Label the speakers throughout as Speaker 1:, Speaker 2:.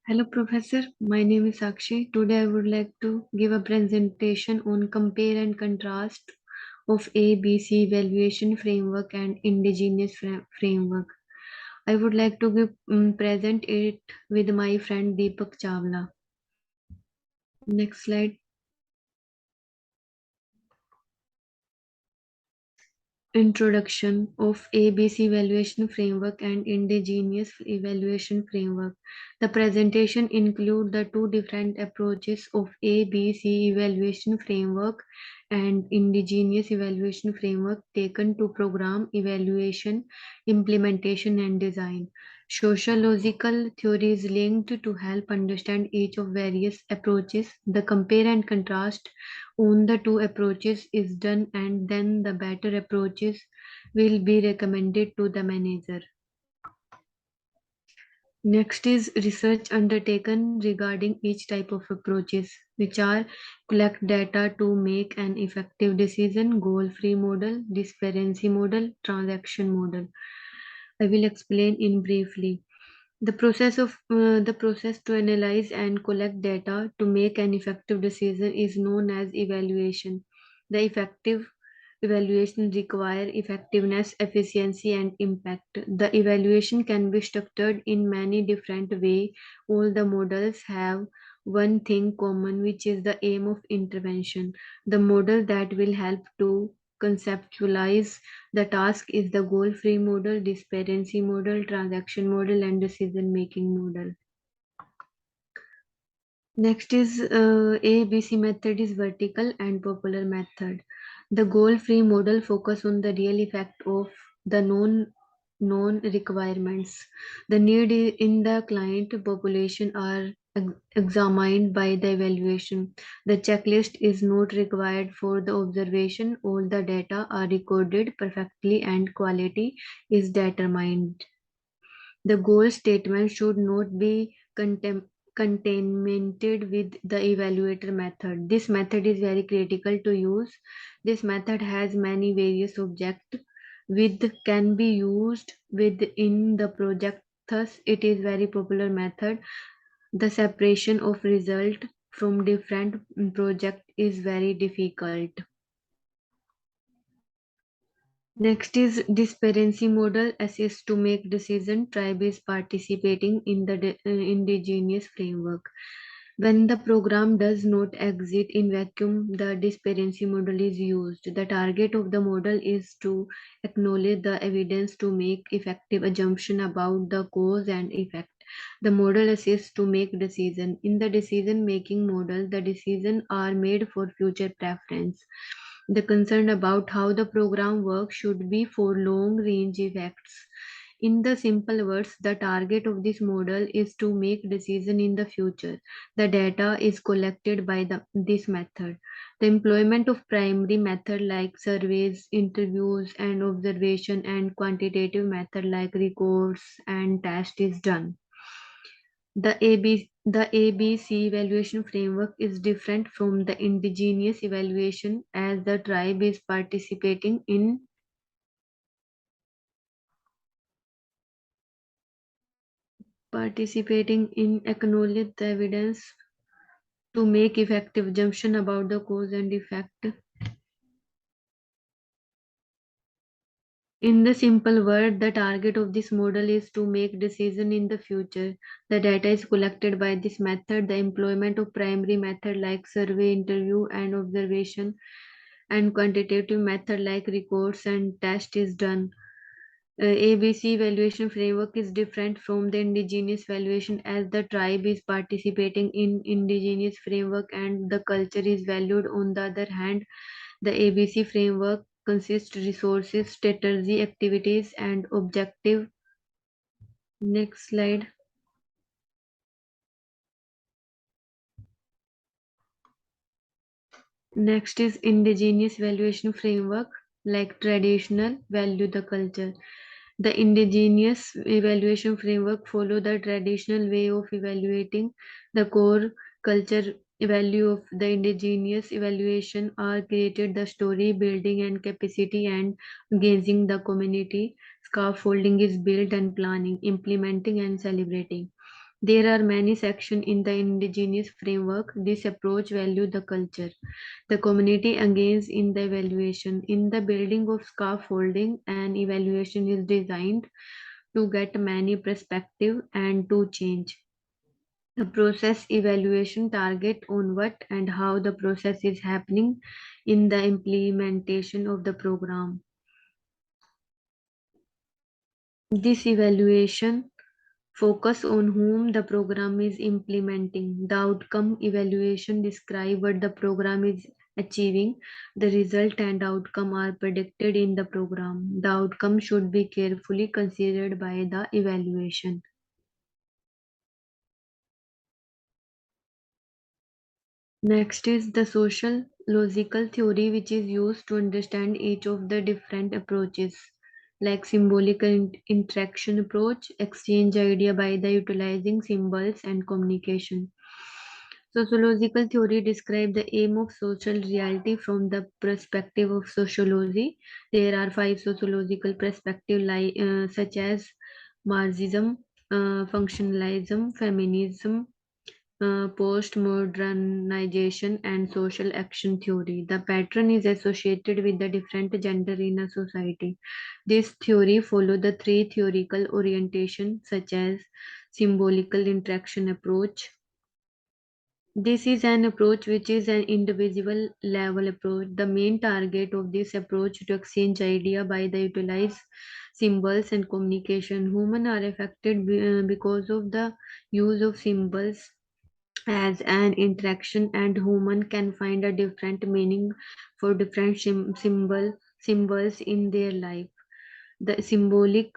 Speaker 1: Hello, Professor. My name is Sakshi. Today, I would like to give a presentation on compare and contrast of ABC evaluation framework and indigenous framework. I would like to present it with my friend Deepak Chawla. Next slide. Introduction of ABC evaluation framework and indigenous evaluation framework. The presentation include the two different approaches of ABC evaluation framework and indigenous evaluation framework taken to program evaluation, implementation and design. Sociological theories linked to help understand each of various approaches. The compare and contrast on the two approaches is done and then the better approaches will be recommended to the manager. Next is research undertaken regarding each type of approaches, which are collect data to make an effective decision, goal-free model, disparity model, transaction model. I will explain in briefly. The process to analyze and collect data to make an effective decision is known as evaluation. The effective evaluation require effectiveness, efficiency, and impact. The evaluation can be structured in many different ways. All the models have one thing common, which is the aim of intervention. The model that will help to conceptualize the task is the goal-free model, disparity model, transaction model, and decision-making model. Next is ABC method is vertical and popular method. The goal-free model focus on the real effect of the known requirements. The need in the client population are examined by the evaluation. The checklist is not required for the observation. All the data are recorded perfectly and quality is determined. The goal statement should not be contaminated with the evaluator method. This method is very critical to use. This method has many various objects with can be used within the project. Thus, it is very popular method. The separation of result from different project is very difficult. Next is disparity model assists to make decision. Tribe is participating in the indigenous framework. When the program does not exist in vacuum, the disparity model is used. The target of the model is to acknowledge the evidence to make effective assumption about the cause and effect. The model assists to make decision. In the decision making model, the decisions are made for future preference. The concern about how the program works should be for long-range effects. In the simple words, the target of this model is to make decision in the future. The data is collected by this method. The employment of primary method like surveys, interviews, and observation and quantitative method like records and test is done. The ABC evaluation framework is different from the indigenous evaluation as the tribe is participating in acknowledge the evidence to make effective assumption about the cause and effect. In the simple word, the target of this model is to make decision in the future. The data is collected by this method. The employment of primary method like survey, interview, and observation, and quantitative method like records and test is done. ABC evaluation framework is different from the indigenous evaluation as the tribe is participating in indigenous framework and the culture is valued. On the other hand, the ABC framework consists resources, strategy, activities, and objective. Next slide. Next is indigenous evaluation framework, like traditional value the culture. The indigenous evaluation framework follow the traditional way of evaluating. The core culture value of the indigenous evaluation are created the story building and capacity and engaging the community. Scaffolding is built and planning, implementing and celebrating. There are many sections in the indigenous framework. This approach values the culture. The community engages in the evaluation. In the building of scaffolding, an evaluation is designed to get many perspective and to change. The process evaluation target on what and how the process is happening in the implementation of the program. This evaluation focus on whom the program is implementing. The outcome evaluation describe what the program is achieving. The result and outcome are predicted in the program. The outcome should be carefully considered by the evaluation. Next is the social logical theory, which is used to understand each of the different approaches, like symbolic interaction approach, exchange idea by the utilizing symbols and communication. Sociological theory describes the aim of social reality from the perspective of sociology. There are five sociological perspectives, such as Marxism, functionalism, feminism, postmodernization, and social action theory. The pattern is associated with the different gender in a society. This theory follows the three theoretical orientation such as symbolical interaction approach. This is an approach which is an individual level approach. The main target of this approach to exchange idea by the utilize symbols and communication. Humans are affected because of the use of symbols as an interaction, and human can find a different meaning for different symbols in their life. The symbolic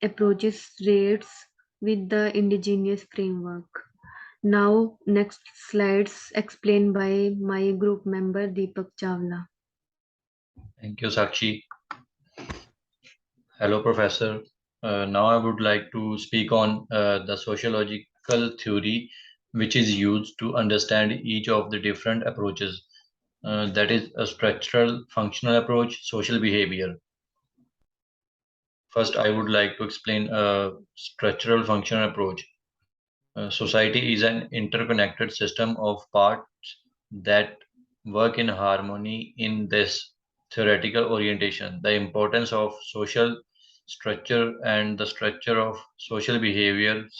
Speaker 1: approaches rates with the indigenous framework. Now next slides explained by my group member Deepak Chawla.
Speaker 2: Thank you, Sakshi. Hello, Professor. Now I would like to speak on the sociological theory which is used to understand each of the different approaches. That is a structural functional approach, social behavior. First, I would like to explain a structural functional approach. Society is an interconnected system of parts that work in harmony. In this theoretical orientation, the importance of social structure and the structure of social behaviors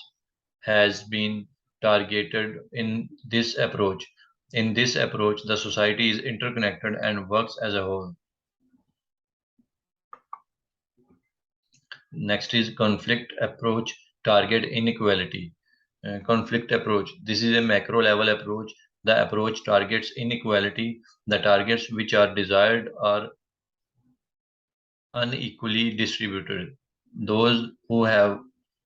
Speaker 2: has been targeted in this approach. In this approach, the society is interconnected and works as a whole. Next is conflict approach, target inequality. Conflict approach. This is a macro level approach. The approach targets inequality. The targets which are desired are unequally distributed. Those who have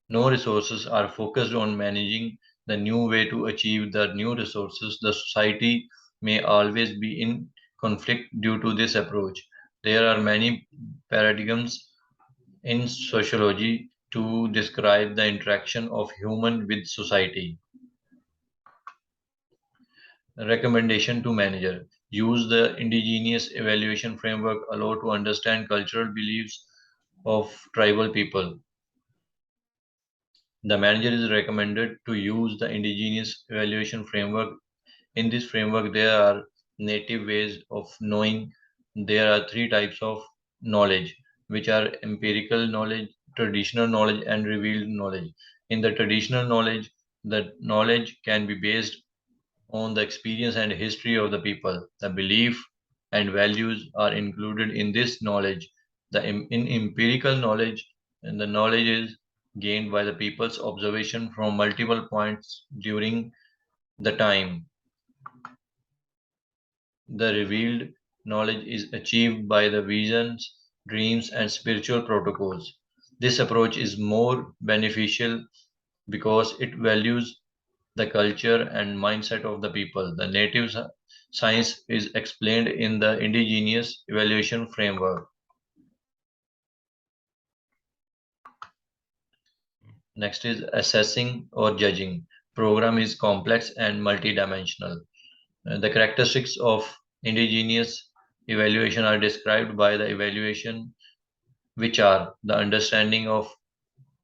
Speaker 2: no resources are focused on managing the new way to achieve the new resources. The society may always be in conflict due to this approach. There are many paradigms in sociology to describe the interaction of human with society. Recommendation to manager. Use the indigenous evaluation framework allow to understand cultural beliefs of tribal people. The manager is recommended to use the indigenous evaluation framework. In this framework, there are native ways of knowing. There are three types of knowledge, which are empirical knowledge, traditional knowledge, and revealed knowledge. In the traditional knowledge, the knowledge can be based on the experience and history of the people. The belief and values are included in this knowledge. In empirical knowledge, and the knowledge is gained by the people's observation from multiple points during the time. The revealed knowledge is achieved by the visions, dreams, and spiritual protocols. This approach is more beneficial because it values the culture and mindset of the people. The native science is explained in the indigenous evaluation framework. Next is assessing or judging. Program is complex and multidimensional. The characteristics of indigenous evaluation are described by the evaluation, which are the understanding of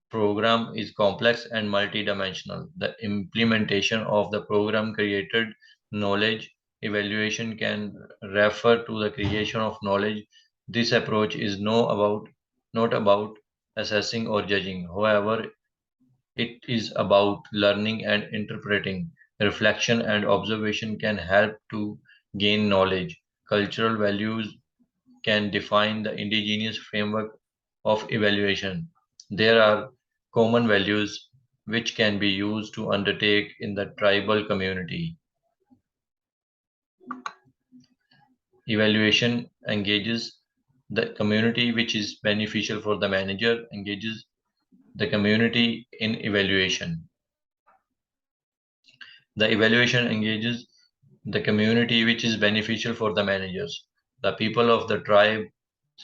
Speaker 2: program is complex and multidimensional. The implementation of the program created knowledge. Evaluation can refer to the creation of knowledge. This approach is not about assessing or judging. However, it is about learning and interpreting. Reflection and observation can help to gain knowledge. Cultural values can define the indigenous framework of evaluation. There are common values which can be used to undertake in the tribal community. Evaluation engages the community which is beneficial for the manager, engages the community in evaluation. The evaluation engages the community which is beneficial for the managers. The people of the tribe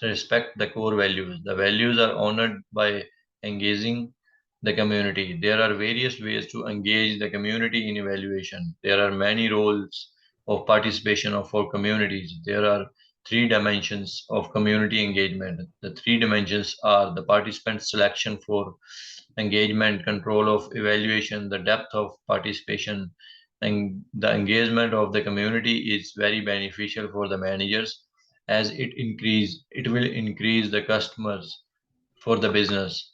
Speaker 2: respect the core values. The values are honored by engaging the community. There are various ways to engage the community in evaluation. There are many roles of participation for communities. There are three dimensions of community engagement. The three dimensions are the participant selection for engagement, control of evaluation, the depth of participation, and the engagement of the community is very beneficial for the managers as it will increase the customers for the business.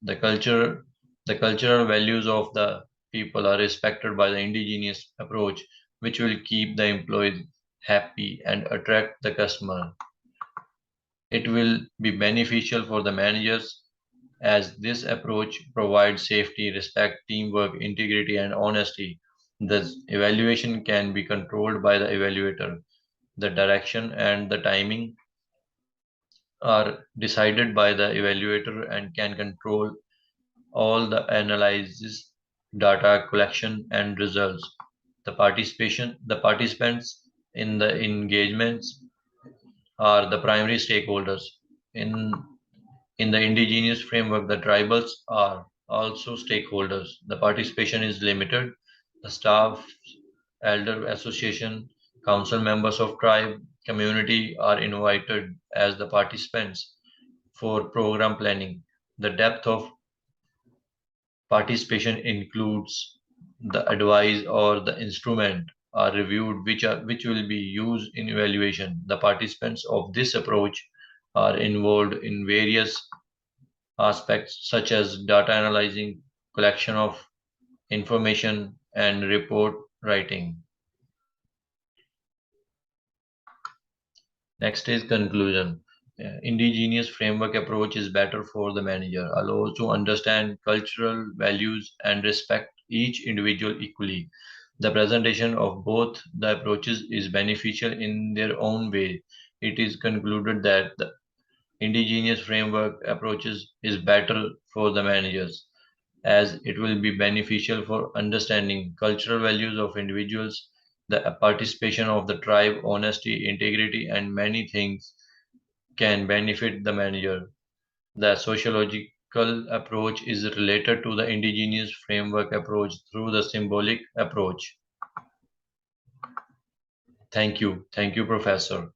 Speaker 2: The culture the cultural values of the people are respected by the indigenous approach, which will keep the employees happy and attract the customer. It will be beneficial for the managers as this approach provides safety, respect, teamwork, integrity, and honesty. The evaluation can be controlled by the evaluator. The direction and the timing are decided by the evaluator and can control all the analysis, data collection, and results. The participants in the engagements are the primary stakeholders. In In the indigenous framework, the tribals are also stakeholders. The participation is limited. The staff, elder association, council members of tribe, community are invited as the participants for program planning. The depth of participation includes the advice or the instrument are reviewed which will be used in evaluation. The participants of this approach are involved in various aspects such as data analyzing, collection of information, and report writing. Next is conclusion. Indigenous framework approach is better for the manager, allows to understand cultural values and respect each individual equally. The presentation of both the approaches is beneficial in their own way. It is concluded that the indigenous framework approaches is better for the managers as it will be beneficial for understanding cultural values of individuals, the participation of the tribe, honesty, integrity, and many things can benefit the manager. The sociological approach is related to the indigenous framework approach through the symbolic approach. Thank you. Thank you, Professor.